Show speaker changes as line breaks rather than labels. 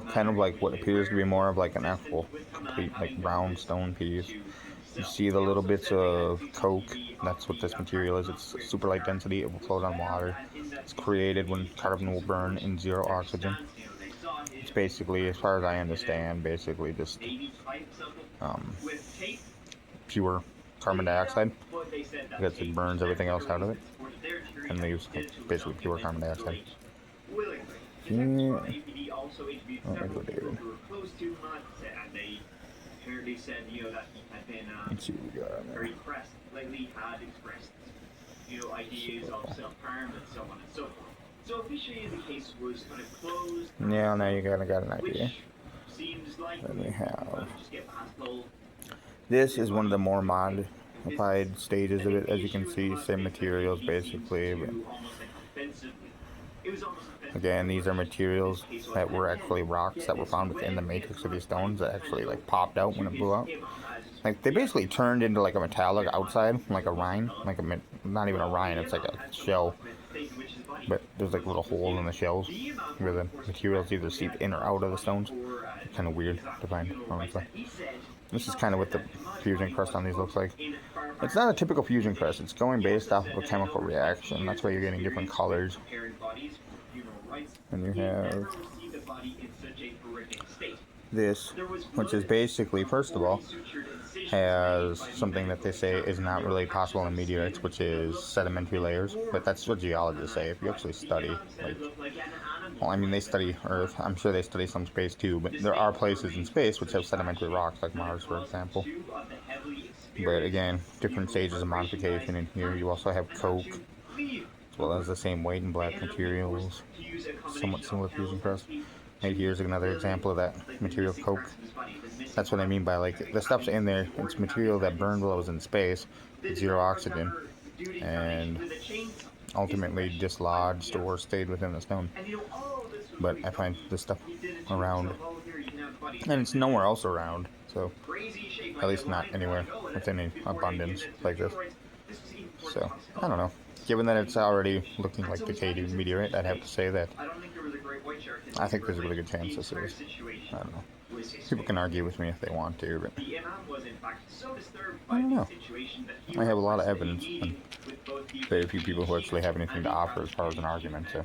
Kind of like what appears to be more of like an actual complete like brown stone piece. You see the little bits of coke. That's what this material is. It's super light density. It will float on water. It's created when carbon will burn in zero oxygen. It's basically, as far as I understand, basically just um, pure carbon dioxide because it burns everything else out of it and leaves like basically pure carbon dioxide. Yeah. Oh, there go David. Let's see what we got on there. Yeah, now you kind of got an idea. Then we have this is one of the more modified stages of it, as you can see, same materials basically, but again, these are materials that were actually rocks that were found within the matrix of these stones that actually like popped out when it blew up. Like they basically turned into like a metallic outside, like a rind, like not even a rind, it's like a shell. But there's like little holes in the shells where the materials either seep in or out of the stones. It's kind of weird to find, honestly. This is kind of what the fusion crust on these looks like. It's not a typical fusion crust. It's going based off of a chemical reaction. That's why you're getting different colors. And you have this, which is basically, first of all, has something that they say is not really possible in meteorites, which is sedimentary layers. But that's what geologists say. If you actually study, like, well, I mean, they study Earth. I'm sure they study some space too, but there are places in space which have sedimentary rocks, like Mars, for example. But again, different stages of modification in here. You also have coke, as well as the same weight and black materials, somewhat similar fusion crust. And here's another example of that material, coke. That's what I mean by like the stuff's in there. It's material that burned while it was in space, with zero oxygen, and ultimately dislodged or stayed within the stone. But I find this stuff around, and it's nowhere else around. So at least not anywhere with any abundance like this. So I don't know. Given that it's already looking like decayed meteorite, I'd have to say that I think there's a really good chance this is. I don't know. People can argue with me if they want to, but I don't know. I have a lot of evidence, and very few people who actually have anything to offer as far as an argument. So